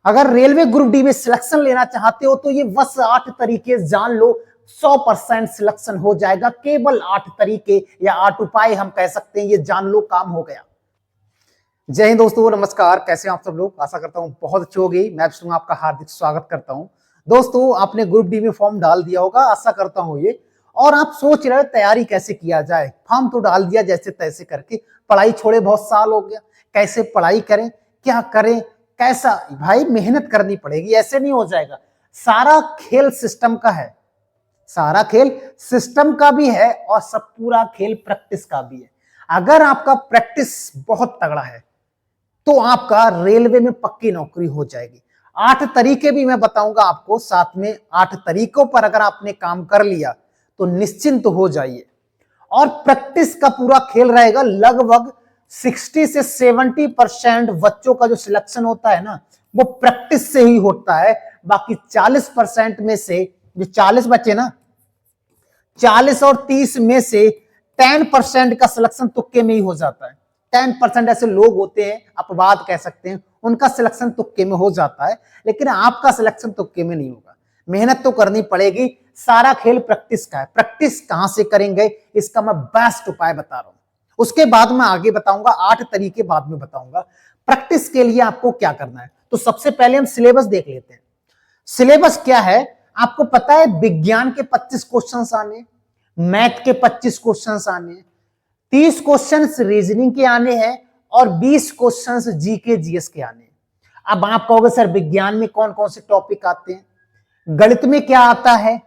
अगर railway group D में selection लेना चाहते हो तो ये बस 8 तरीके जान लो, 100% सिलेक्शन हो जाएगा। केवल 8 तरीके या 8 उपाय हम कह सकते हैं, ये जान लो, काम हो गया। जय हिंद दोस्तों, नमस्कार। कैसे हैं आप सब लोग? आशा करता हूं बहुत अच्छे होगी। मैं विष्णु आपका हार्दिक स्वागत करता हूं। दोस्तों, आपने ग्रुप डी में फॉर्म डाल दिया होगा, आशा करता हूं ये, और आप सोच रहे हो तैयारी कैसे किया जाए। फॉर्म तो डाल दिया जैसे तैसे करके, पढ़ाई छोड़े बहुत साल हो गया, कैसे पढ़ाई करें, क्या करें, कैसा। भाई मेहनत करनी पड़ेगी, ऐसे नहीं हो जाएगा। सारा खेल सिस्टम का है, सारा खेल सिस्टम का भी है और सब पूरा खेल प्रैक्टिस का भी है। अगर आपका प्रैक्टिस बहुत तगड़ा है तो आपका रेलवे में पक्की नौकरी हो जाएगी। 8 तरीके भी मैं बताऊंगा आपको, साथ में 8 तरीकों पर अगर आपने काम कर लिया तो निश्चिंत हो जाइए। और प्रैक्टिस का पूरा खेल रहेगा। लगभग 60 से 70% बच्चों का जो सिलेक्शन होता है ना, वो प्रैक्टिस से ही होता है। बाकी 40% में से, जो 40 बच्चे ना, 40 और 30 में से 10% का सिलेक्शन तुक्के में ही हो जाता है। 10% ऐसे लोग होते हैं, अपवाद कह सकते हैं, उनका सिलेक्शन तुक्के में हो जाता है, लेकिन आपका सिलेक्शन तुक्के में नहीं होगा। मेहनत तो करनी पड़ेगी। सारा खेल प्रैक्टिस का है। प्रैक्टिस कहां से करेंगे, इसका मैं बेस्ट उपाय बता रहा हूं। उसके बाद मैं आगे बताऊंगा, 8 तरीके बाद में बताऊंगा। प्रैक्टिस के लिए आपको क्या करना है, तो सबसे पहले हम सिलेबस देख लेते हैं। सिलेबस क्या है आपको पता है? विज्ञान के 25 क्वेश्चंस आने, मैथ के 25 क्वेश्चंस आने, 30 क्वेश्चंस रीजनिंग के आने हैं और 20 क्वेश्चंस जीके जीएस के आने हैं। अब आप कहोगे सर विज्ञान में कौन कौन से टॉपिक आते हैं, गणित में क्या आता है,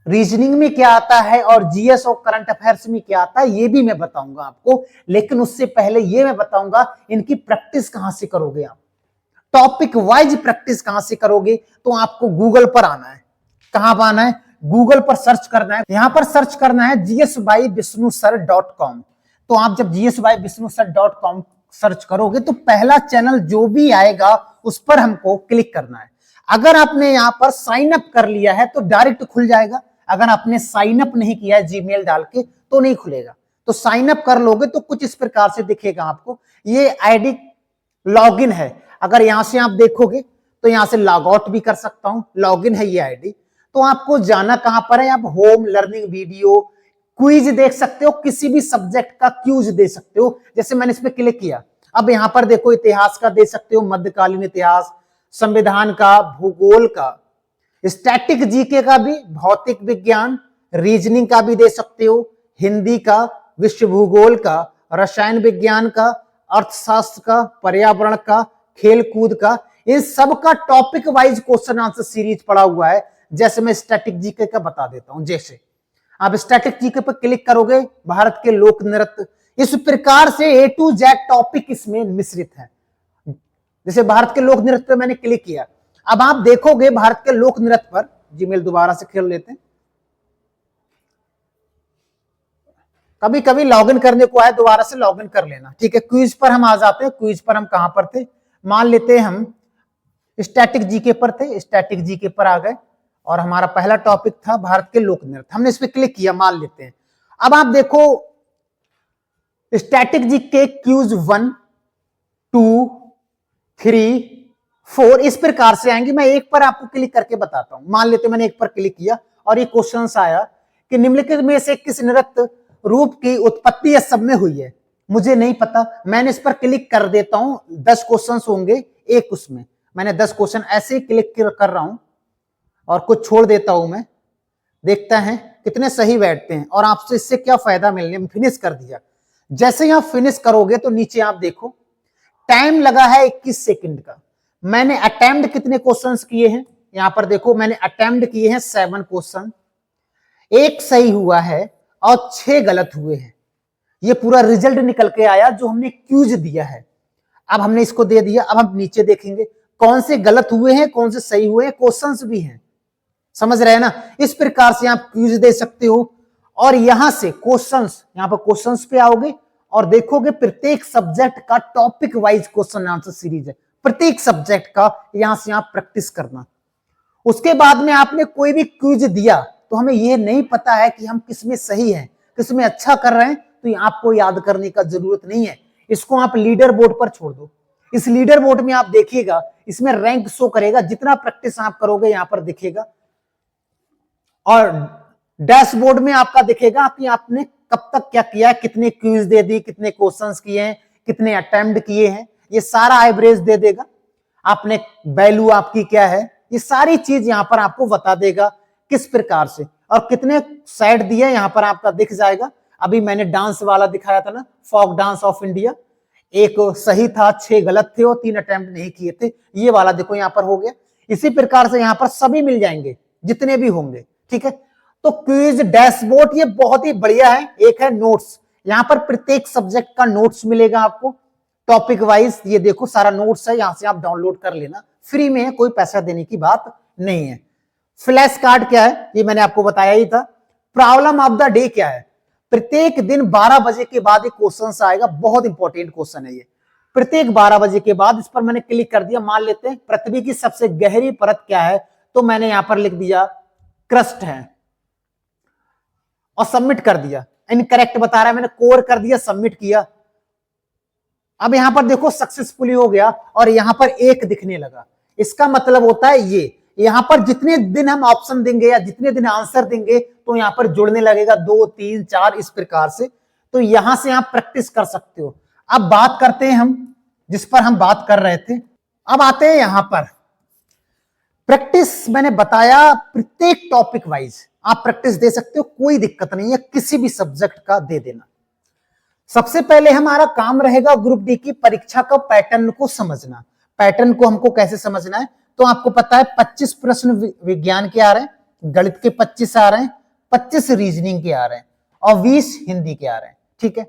रीजनिंग में क्या आता है, और जीएस और करंट अफेयर्स में क्या आता है, ये भी मैं बताऊंगा आपको। लेकिन उससे पहले ये मैं बताऊंगा इनकी प्रैक्टिस कहां से करोगे आप, टॉपिक वाइज प्रैक्टिस कहां से करोगे। तो आपको गूगल पर आना है। कहां पर आना है? गूगल पर सर्च करना है। यहां पर सर्च करना है gsbyvisnusir.com। तो आप जब gsbyvisnusir.com सर्च करोगे तो पहला चैनल जो भी आएगा उस पर हमको क्लिक करना है। अगर आपने यहां पर साइन अप कर लिया है तो डायरेक्ट खुल जाएगा। अगर आपने साइन अप नहीं किया है जीमेल डाल के तो नहीं खुलेगा। तो साइन अप कर लोगे तो कुछ इस प्रकार से दिखेगा आपको। ये आईडी लॉगिन है। अगर यहां से आप देखोगे तो यहां से लॉग आउट भी कर सकता हूं। लॉगिन है ये आईडी। तो आपको जाना कहां पर है? आप होम, लर्निंग वीडियो, क्विज देख सकते हो, किसी भी सब्जेक्ट का क्विज दे सकते हो। जैसे मैंने इस पर क्लिक किया, अब यहां पर देखो इतिहास का दे सकते हो, मध्यकालीन इतिहास, संविधान का, भूगोल का, स्टैटिक जीके का भी, भौतिक विज्ञान, रीजनिंग का भी दे सकते हो, हिंदी का, विश्व भूगोल का, रसायन विज्ञान का, अर्थशास्त्र का, पर्यावरण का, खेल कूद का। इन सब का topic wise question answer series पड़ा हुआ है। जैसे मैं स्टैटिक जीके का बता देता हूं। जैसे आप स्टैटिक जीके पर क्लिक करोगे, भारत के लोक नृत्य, इस प्रकार से A to Z टॉपिक इसमें मिश्रित है। जैसे भारत के लोक नृत्य पर मैंने क्लिक किया, अब आप देखोगे भारत के लोक नृत्य पर, जीमेल दोबारा से खोल लेते हैं। कभी कभी लॉगिन करने को आए, दोबारा से लॉगिन कर लेना, ठीक है। क्विज पर हम आ जाते हैं। क्विज पर हम कहां पर थे? मान लेते हैं हम स्टैटिक जीके पर थे। स्टैटिक जीके पर आ गए और हमारा पहला टॉपिक था भारत के लोक नृत्य। हमने इस पर क्लिक किया, मान लेते हैं। अब आप देखो स्टैटिक जीके क्यूज 1, 2, 3, 4 इस प्रकार से आएंगे। मैं एक पर आपको क्लिक करके बताता हूं। मान लेते मैंने एक पर क्लिक किया और ये क्वेश्चन आया कि निम्नलिखित में से किस नृत्य रूप की उत्पत्ति सब में हुई है? मुझे नहीं पता। मैंने इस पर क्लिक कर देता हूं। 10 क्वेश्चन होंगे एक उसमें। मैंने 10 क्वेश्चन ऐसे ही क्लिक कर रहा हूं और कुछ छोड़ देता हूं मैं। देखता है कितने सही बैठते हैं और आपसे इससे क्या फायदा मिलने। फिनिश कर दिया। जैसे ही आप फिनिश करोगे तो नीचे आप देखो टाइम लगा है 21 सेकंड का। मैंने अटेम्प्ट कितने क्वेश्चंस किए हैं? यहां पर देखो मैंने अटेम्प्ट किए हैं 7 क्वेश्चन। एक सही हुआ है और 6 गलत हुए हैं। ये पूरा रिजल्ट निकल के आया जो हमने क्यूज दिया है। अब हमने इसको दे दिया। अब हम नीचे देखेंगे कौन से गलत हुए हैं, कौन से सही हुए हैं, क्वेश्चंस भी हैं। समझ रहे हैं ना? इस प्रकार से आप क्यूज दे सकते हो और यहां से क्वेश्चंस, यहां पर क्वेश्चंस पे आओगे और देखोगे प्रत्येक सब्जेक्ट का topic wise question answer series है। प्रत्येक सब्जेक्ट का यहां से आप प्रैक्टिस करना। उसके बाद में आपने कोई भी क्विज दिया तो हमें यह नहीं पता है कि हम किसमें सही हैं, किसमें अच्छा कर रहे हैं, तो आपको याद करने का जरूरत नहीं है। इसको आप लीडर बोर्ड पर छोड़ दो। इस लीडर बोर्ड में आप देखिएगा, इसमें रैंक शो करेगा, जितना प्रैक्टिस आप करोगे यहां पर दिखेगा, और डैशबोर्ड में आपका दिखेगा कि आपने कब तक क्या किया है, कितने क्विज दे दी, कितने क्वेश्चंस किए हैं, कितने अटेम्प्ट किए हैं, ये सारा एवरेज दे देगा। आपने वैल्यू आपकी क्या है, ये सारी चीज यहां पर आपको बता देगा किस प्रकार से, और कितने सेट दिए यहां पर आपका दिख जाएगा। अभी मैंने डांस वाला दिखाया था ना, फोक डांस ऑफ इंडिया, एक सही था, 6 गलत थे और 3 अटेम्प्ट नहीं किए थे, ये वाला देखो यहां पर हो गया। इसी प्रकार से यहां पर सभी मिल जाएंगे जितने भी होंगे, ठीक है। तो क्विज डैशबोर्ड ये बहुत ही बढ़िया है। एक है नोट्स, यहां पर प्रत्येक सब्जेक्ट का नोट्स मिलेगा आपको टॉपिक वाइज, ये देखो सारा नोट्स है, यहां से आप डाउनलोड कर लेना, फ्री में है, कोई पैसा देने की बात नहीं है। फ्लैश कार्ड क्या है, ये मैंने आपको बताया ही था। प्रॉब्लम ऑफ द डे क्या है, प्रत्येक दिन 12 बजे के बाद एक क्वेश्चन आएगा, बहुत इंपॉर्टेंट क्वेश्चन है ये, प्रत्येक 12 बजे के बाद। इस पर मैंने क्लिक कर दिया, मान लेते हैं पृथ्वी की सबसे गहरी परत क्या है, तो मैंने यहां पर लिख दिया क्रस्ट है और सबमिट कर दिया। इनकरेक्ट बता रहा है, मैंने कोर कर दिया, सबमिट किया। अब यहां पर देखो सक्सेसफुली हो गया और यहां पर 1 दिखने लगा। इसका मतलब होता है ये, यहां पर जितने दिन हम ऑप्शन देंगे या जितने दिन आंसर देंगे तो यहां पर जुड़ने लगेगा 2, 3, 4 इस प्रकार से। तो यहां से आप प्रैक्टिस कर सकते हो। अब बात करते हैं हम जिस पर हम बात कर रहे थे, अब आते हैं यहां पर प्रैक्टिस। मैंने बताया प्रत्येक टॉपिक वाइज आप प्रैक्टिस दे सकते हो, कोई दिक्कत नहीं है, किसी भी सब्जेक्ट का दे देना। सबसे पहले हमारा काम रहेगा ग्रुप डी की परीक्षा का पैटर्न को समझना। पैटर्न को हमको कैसे समझना है, तो आपको पता है 25 प्रश्न विज्ञान के आ रहे हैं, गणित के 25 आ रहे हैं, 25 रीजनिंग के आ रहे हैं और 20 हिंदी के आ रहे हैं, ठीक है।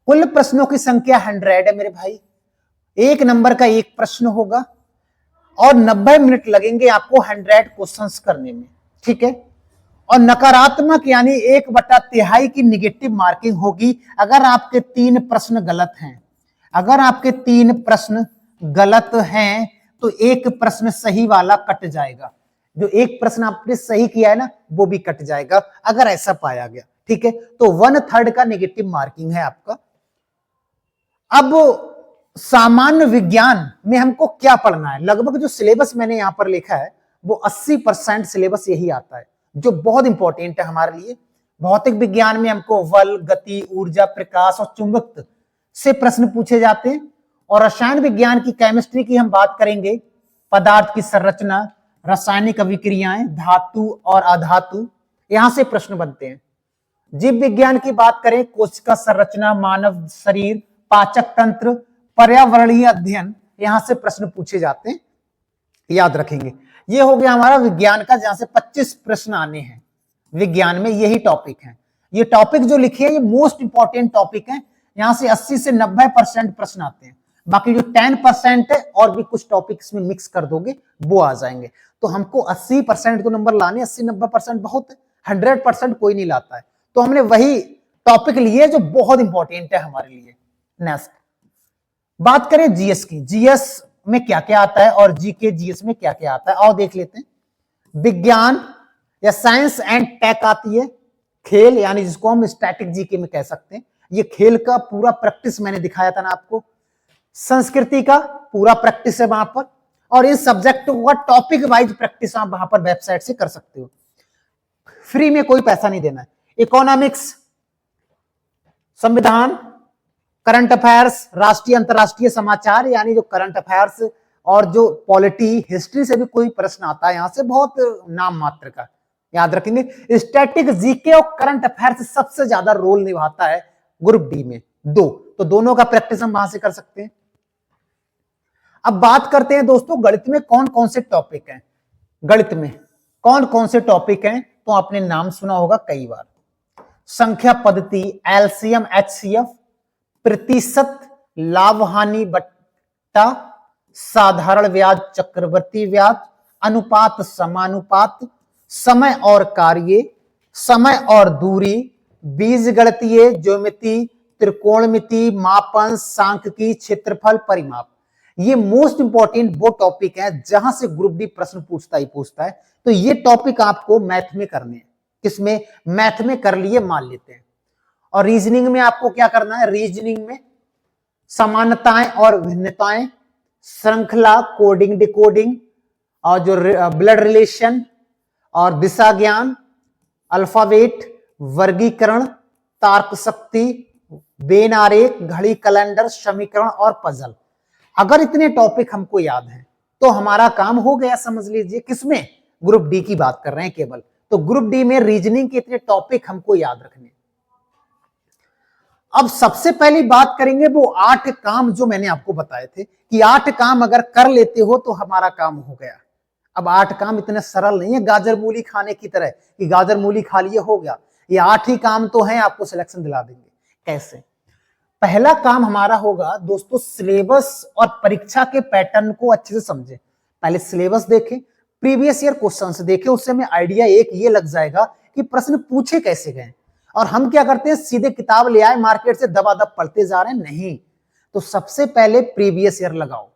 कुल प्रश्नों की संख्या 100 है मेरे भाई। 1 नंबर का 1 प्रश्न होगा और 90 मिनट लगेंगे आपको 100 क्वेश्चंस करने में, ठीक है। और नकारात्मक यानी 1/3 की निगेटिव मार्किंग होगी अगर आपके 3 प्रश्न गलत हैं। अगर आपके 3 प्रश्न गलत हैं तो 1 प्रश्न सही वाला कट जाएगा, जो 1 प्रश्न आपने सही किया है ना वो भी कट जाएगा अगर ऐसा पाया गया, ठीक है। तो 1/3 का नेगेटिव मार्किंग है आपका। अब सामान्य विज्ञान में हमको क्या पढ़ना है, लगभग जो सिलेबस मैंने यहां पर लिखा है वो 80% सिलेबस यही आता है, जो बहुत इंपॉर्टेंट है हमारे लिए। भौतिक विज्ञान में हमको बल, गति, ऊर्जा, प्रकाश और चुंबकत्व से प्रश्न पूछे जाते हैं। और रसायन विज्ञान की केमिस्ट्री की हम बात करेंगे, पदार्थ की संरचना, रासायनिक अभिक्रियाएं, धातु और अधातु, यहां से प्रश्न बनते हैं। जीव विज्ञान की बात करें, कोशिका संरचना, मानव शरीर, पाचक तंत्र, पर्यावरणीय अध्ययन, यहां से प्रश्न पूछे जाते हैं, याद रखेंगे। ये हो गया हमारा विज्ञान का, जहां से 25 प्रश्न आने हैं विज्ञान में, यही टॉपिक है। ये टॉपिक जो लिखे हैं ये मोस्ट इंपॉर्टेंट टॉपिक है, यहां से 80 से 90% प्रश्न आते हैं। बाकी जो 10% है और भी कुछ टॉपिक्स में मिक्स कर दोगे वो आ जाएंगे। तो हमको 80% को नंबर लाने, 80-90% बहुत है, 100% कोई नहीं लाता है। तो हमने वही टॉपिक लिए जो बहुत इंपॉर्टेंट है हमारे लिए। नेक्स्ट बात करें जीएस की, जीएस में क्या क्या आता है और जीके जीएस में क्या क्या आता है, आओ देख लेते हैं। विज्ञान या साइंस एंड टेक आती है, खेल यानी जिसको हम स्टैटिक जीके में कह सकते हैं, ये खेल का पूरा प्रैक्टिस मैंने दिखाया था ना आपको। संस्कृति का पूरा प्रैक्टिस है वहां पर, और इन सब्जेक्ट का टॉपिक वाइज प्रैक्टिस आप वहां पर वेबसाइट से कर सकते हो, फ्री में, कोई पैसा नहीं देना है। इकोनॉमिक्स, संविधान, करंट अफेयर्स, राष्ट्रीय अंतरराष्ट्रीय समाचार यानी जो करंट अफेयर्स, और जो पॉलिटी, हिस्ट्री से भी कोई प्रश्न आता है यहां से, बहुत नाम मात्र का, याद रखेंगे। स्टैटिक जीके और करंट अफेयर्स सबसे ज्यादा रोल निभाता है ग्रुप डी में, 2, तो दोनों का प्रैक्टिस हम वहां से कर सकते हैं। अब बात करते हैं दोस्तों गणित में कौन कौन से टॉपिक हैं। गणित में कौन कौन से टॉपिक हैं, तो आपने नाम सुना होगा कई बार। संख्या पद्धति, एलसीएम, एचसीएफ, प्रतिशत, लाभ हानि बट्टा, साधारण ब्याज, चक्रवृद्धि ब्याज, अनुपात, समानुपात, समय और कार्य, समय और दूरी, बीजगणितीय, ज्योमेट्री, त्रिकोणमिति, मापन, सांख्यिकी, क्षेत्रफल, परिमाप। ये मोस्ट इंपॉर्टेंट वो टॉपिक है जहां से ग्रुप डी प्रश्न पूछता ही पूछता है। तो ये टॉपिक आपको मैथ में करने हैं, किसमें, मैथ में कर लिए मान लेते हैं। और रीजनिंग में आपको क्या करना है, रीजनिंग में समानताएं और भिन्नताएं, श्रृंखला, कोडिंग डिकोडिंग, और जो ब्लड रिलेशन और दिशा ज्ञान, अल्फाबेट, वर्गीकरण, तार्क शक्ति, बेन आरेख, घड़ी कैलेंडर, समीकरण और पजल। अगर इतने टॉपिक हमको याद हैं तो हमारा काम हो गया, समझ लीजिए। किसमें? ग्रुप डी की बात कर रहे हैं केवल। तो ग्रुप डी में रीजनिंग के इतने टॉपिक हमको याद रखने। अब सबसे पहली बात करेंगे वो 8 काम जो मैंने आपको बताए थे कि 8 काम अगर कर लेते हो तो हमारा काम हो गया। अब 8 काम इतने सरल नहीं है गाजर मूली खाने की तरह कि गाजर मूली खा लिए हो गया। ये 8 ही काम तो हैं, आपको सिलेक्शन दिला देंगे। कैसे? पहला काम हमारा होगा दोस्तों, सिलेबस और परीक्षा के पैटर्न को अच्छे से समझे। पहले सिलेबस देखें, प्रीवियस ईयर क्वेश्चंस देखें, उससे हमें आइडिया एक ये लग जाएगा कि प्रश्न पूछे कैसे गए। और हम क्या करते हैं, सीधे किताब ले आए मार्केट से दबादब पढ़ते जा रहे हैं। नहीं, तो सबसे पहले प्रीवियस ईयर लगाओ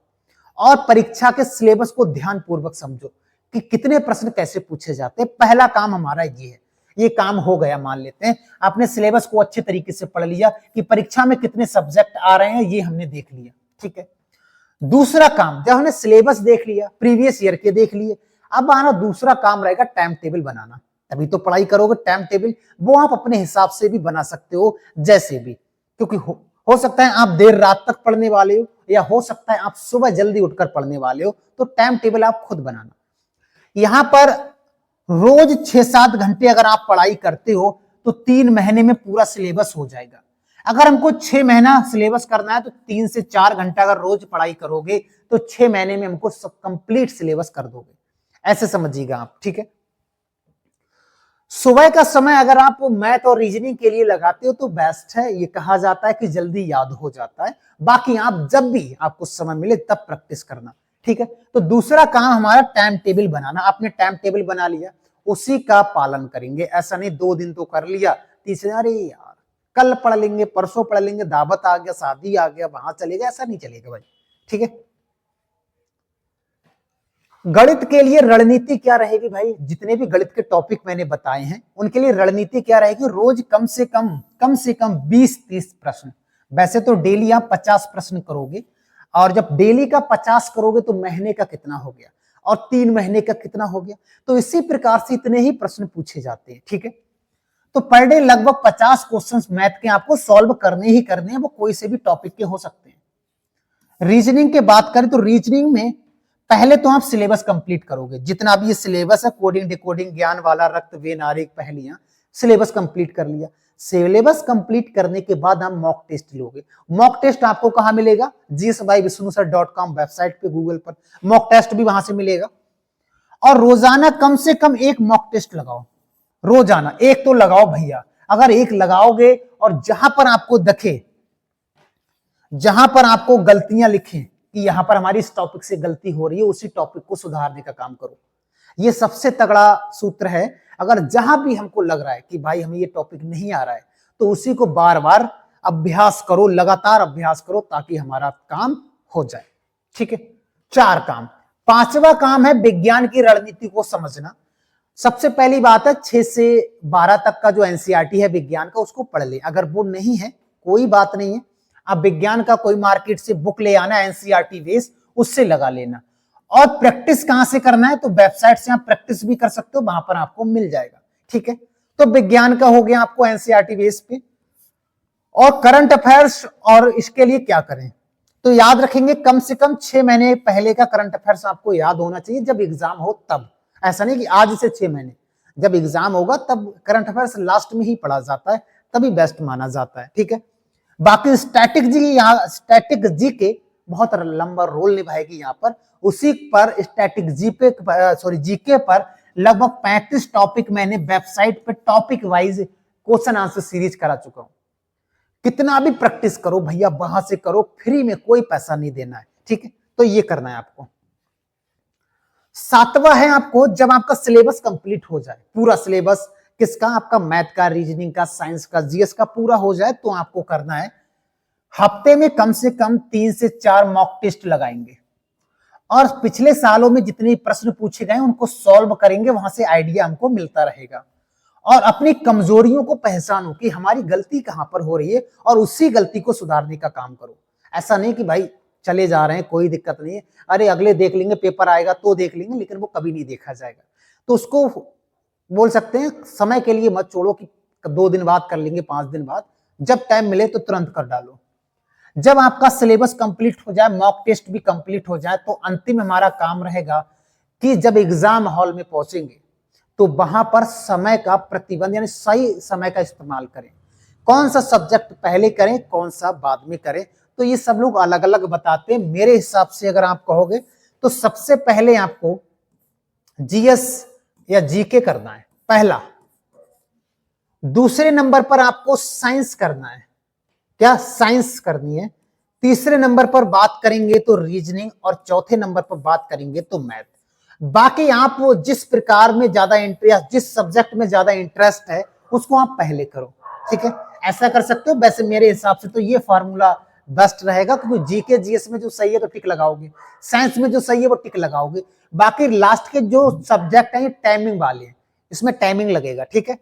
और परीक्षा के सिलेबस को ध्यान पूर्वक समझो कि कितने प्रश्न कैसे पूछे जाते हैं। पहला काम हमारा ये है। ये काम हो गया, मान लेते हैं आपने सिलेबस को अच्छे तरीके से पढ़ लिया कि परीक्षा में कितने सब्जेक्ट आ रहे हैं, ये हमने देख लिया। ठीक है, दूसरा काम, जब हमने सिलेबस देख लिया, प्रीवियस ईयर के देख लिए, अब आना दूसरा काम रहेगा टाइम टेबल बनाना। तभी तो पढ़ाई करोगे। टाइम टेबल वो आप अपने हिसाब से भी बना सकते हो, जैसे भी, क्योंकि हो सकता है आप देर रात तक पढ़ने वाले हो या हो सकता है आप सुबह जल्दी उठकर पढ़ने वाले हो, तो टाइम टेबल आप खुद बनाना। यहां पर रोज 6-7 घंटे अगर आप पढ़ाई करते हो तो 3 महीने में पूरा सिलेबस हो जाएगा। अगर हमको 6 महीना सिलेबस करना है तो 3 से 4 घंटा अगर रोज पढ़ाई करोगे तो 6 महीने में हमको सब कंप्लीट सिलेबस कर दोगे। ऐसे समझिएगा आप। ठीक है, सुबह का समय अगर आप मैथ और रीजनिंग के लिए लगाते हो तो बेस्ट है। ये कहा जाता है कि जल्दी याद हो जाता है। बाकी आप जब भी आपको समय मिले तब प्रैक्टिस करना। ठीक है, तो दूसरा काम हमारा टाइम टेबल बनाना। आपने टाइम टेबल बना लिया, उसी का पालन करेंगे। ऐसा नहीं 2 दिन तो कर लिया, तीसरे अरे यार कल पढ़ लेंगे, परसों पढ़ लेंगे, दावत आ गया, शादी आ गया, वहां चलेगा, ऐसा नहीं चलेगा भाई। ठीक है, गणित के लिए रणनीति क्या रहेगी भाई? जितने भी गणित के टॉपिक मैंने बताए हैं उनके लिए रणनीति क्या रहेगी? रोज कम से कम 20-30 प्रश्न। वैसे तो डेली आप 50 प्रश्न करोगे, और जब डेली का 50 करोगे तो महीने का कितना हो गया, और 3 महीने का कितना हो गया। तो इसी प्रकार से इतने ही प्रश्न पूछे जाते हैं। ठीक है, तो पर डे लगभग 50 क्वेश्चन मैथ के आपको सॉल्व करने ही करने हैं। वो कोई से भी टॉपिक के हो सकते हैं। रीजनिंग की बात करें तो रीजनिंग में पहले तो आप सिलेबस कंप्लीट करोगे। जितना भी ये सिलेबस है, कोडिंग डिकोडिंग, ज्ञान वाला, रक्त वेन आरेख, पहेलियां, सिलेबस कंप्लीट कर लिया। सिलेबस कंप्लीट करने के बाद हम मॉक टेस्ट लोगे। मॉक टेस्ट आपको कहां मिलेगा? gsbyvisnusar.com वेबसाइट पे, गूगल पर मॉक टेस्ट भी वहां से मिलेगा। और रोजाना कम से कम एक मॉक टेस्ट लगाओ। रोजाना एक तो लगाओ भैया। अगर एक लगाओगे और जहां पर आपको दिखे, जहां पर आपको गलतियां लिखें कि यहां पर हमारी इस टॉपिक से गलती हो रही है, उसी टॉपिक को सुधारने का काम करो। ये सबसे तगड़ा सूत्र है। अगर जहां भी हमको लग रहा है कि भाई हमें ये टॉपिक नहीं आ रहा है तो उसी को बार बार अभ्यास करो, लगातार अभ्यास करो, ताकि हमारा काम हो जाए। ठीक है, 4 काम। 5वां काम है विज्ञान की रणनीति को समझना। सबसे पहली बात है 6 से 12 तक का जो एनसीईआरटी है विज्ञान का, उसको पढ़ ले। अगर वो नहीं है कोई बात नहीं है, आप विज्ञान का कोई मार्केट से बुक ले आना एनसीईआरटी बेस, उससे लगा लेना। और प्रैक्टिस कहां से करना है? तो वेबसाइट से आप प्रैक्टिस भी कर सकते हो, वहां पर आपको मिल जाएगा। ठीक है, तो विज्ञान का हो गया आपको एनसीईआरटी बेस पे। और करंट अफेयर्स, और इसके लिए क्या करें तो याद रखेंगे कम से कम 6 महीने पहले का करंट अफेयर्स आपको याद होना चाहिए, जब एग्जाम हो तब। ऐसा नहीं कि आज से 6 महीने, जब एग्जाम होगा तब करंट अफेयर्स लास्ट में ही पढ़ा जाता है, तभी बेस्ट माना जाता है। ठीक है, बाकी स्टैटिक जी के बहुत लंबा रोल निभाएगी यहाँ पर। उसी पर स्टैटिक जीके पर लगभग 35 टॉपिक मैंने वेबसाइट पे topic wise question answer series करा चुका हूं। कितना भी प्रैक्टिस करो भैया, वहां से करो, फ्री में, कोई पैसा नहीं देना है। ठीक है, तो ये करना है आपको। 7वां है आपको, जब आपका सिलेबस कंप्लीट हो जाए, पूरा सिलेबस किसका? आपका मैथ का, रीजनिंग का, साइंस का, जीएस का पूरा हो जाए, तो आपको करना है हफ्ते में कम से कम 3 से 4 मॉक टेस्ट लगाएंगे। और पिछले सालों में जितने प्रश्न पूछे गए उनको सॉल्व करेंगे, वहां से आइडिया हमको मिलता रहेगा। और अपनी कमजोरियों को पहचानो कि हमारी गलती कहां पर हो रही है, और उसी गलती को सुधारने का काम करो। ऐसा नहीं कि भाई चले जा रहे हैं, कोई दिक्कत नहीं है, अरे अगले देख लेंगे, पेपर आएगा तो देख लेंगे, लेकिन वो कभी नहीं देखा जाएगा। तो उसको बोल सकते हैं समय के लिए मत छोड़ो कि 2 दिन बाद कर लेंगे, 5 दिन बाद, जब टाइम मिले तो तुरंत कर डालो। जब आपका सिलेबस कंप्लीट हो जाए, मॉक टेस्ट भी कंप्लीट हो जाए, तो अंतिम हमारा काम रहेगा कि जब एग्जाम हॉल में पहुंचेंगे तो वहां पर समय का प्रतिबंध यानी सही समय का इस्तेमाल करें। कौन सा सब्जेक्ट पहले करें, कौन सा बाद में करें, तो ये सब लोग अलग अलग बताते हैं। मेरे हिसाब से अगर आप कहोगे तो सबसे पहले आपको जीएस या जीके करना है पहला। दूसरे नंबर पर आपको साइंस करना है, क्या साइंस करनी है। तीसरे नंबर पर बात करेंगे तो रीजनिंग, और चौथे नंबर पर बात करेंगे तो मैथ। बाकी आप वो जिस प्रकार में ज्यादा इंटरेस्ट, जिस सब्जेक्ट में ज्यादा इंटरेस्ट है उसको आप पहले करो, ठीक है, ऐसा कर सकते हो। वैसे मेरे हिसाब से तो ये फार्मूला बेस्ट रहेगा, क्योंकि जीके जीएस में जो सही है तो टिक लगाओगे, साइंस में जो सही है वो टिक लगाओगे, बाकी लास्ट के जो सब्जेक्ट है ये टाइमिंग वाले हैं, इसमें टाइमिंग लगेगा, ठीक है।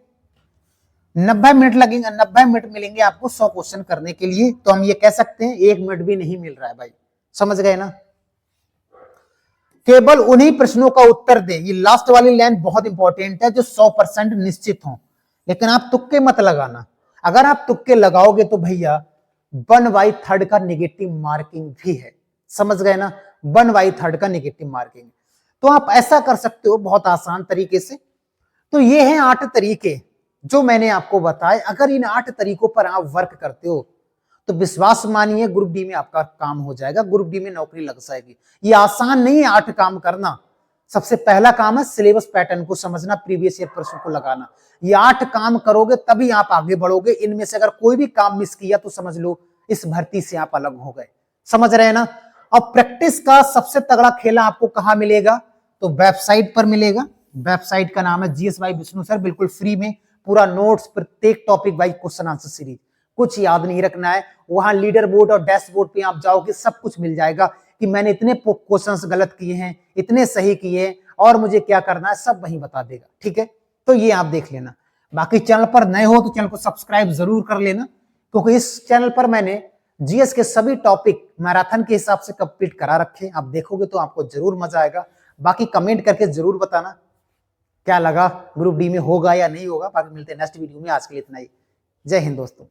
90 मिनट लगेंगे, 90 मिनट मिलेंगे आपको 100 क्वेश्चन करने के लिए। तो हम ये कह सकते हैं 1 मिनट भी नहीं मिल रहा है भाई, समझ गए ना। केवल उन्हीं प्रश्नों का उत्तर दे, ये लास्ट वाली लाइन बहुत इंपॉर्टेंट है, जो 100% निश्चित हो, लेकिन आप तुक्के मत लगाना। अगर आप तुक्के लगाओगे तो भैया 1/3 का नेगेटिव मार्किंग भी है, समझ गए ना, 1/3 का नेगेटिव मार्किंग। तो आप ऐसा कर सकते हो बहुत आसान तरीके से। तो ये हैं 8 तरीके जो मैंने आपको बताए। अगर इन 8 तरीकों पर आप वर्क करते हो तो विश्वास मानिए ग्रुप डी में आपका काम हो जाएगा, ग्रुप डी में नौकरी लग जाएगी। ये आसान नहीं है 8 काम करना। सबसे पहला काम है सिलेबस पैटर्न को समझना, प्रीवियस ईयर प्रश्न को लगाना। ये 8 काम करोगे तभी आप आगे बढ़ोगे। इनमें से अगर कोई भी काम मिस किया तो समझ लो इस भर्ती से आप अलग हो गए, समझ रहे हैं ना। और प्रैक्टिस का सबसे तगड़ा खेला आपको कहां मिलेगा, तो वेबसाइट पर मिलेगा। वेबसाइट का नाम है जीएस बाय विष्णु सर, बिल्कुल फ्री में पूरा नोट्स, प्रत्येक topic wise question answer series, कुछ याद नहीं रखना है। वहां लीडर बोर्ड और डैशबोर्ड पे आप जाओगे सब कुछ मिल जाएगा कि मैंने इतने क्वेश्चंस गलत किए हैं, इतने सही किए हैं, और मुझे क्या करना है, सब वहीं बता देगा, ठीक है। तो ये आप देख लेना। बाकी चैनल पर नए हो तो चैनल को सब्सक्राइब जरूर कर लेना, क्योंकि इस चैनल पर मैंने जीएस के सभी टॉपिक मैराथन के हिसाब से कंप्लीट करा रखे। आप देखोगे तो आपको जरूर मजा आएगा। बाकी कमेंट करके जरूर बताना क्या लगा, ग्रुप डी में होगा या नहीं होगा। बाकी मिलते हैं नेक्स्ट वीडियो में, आज के लिए इतना ही। जय हिंद दोस्तों।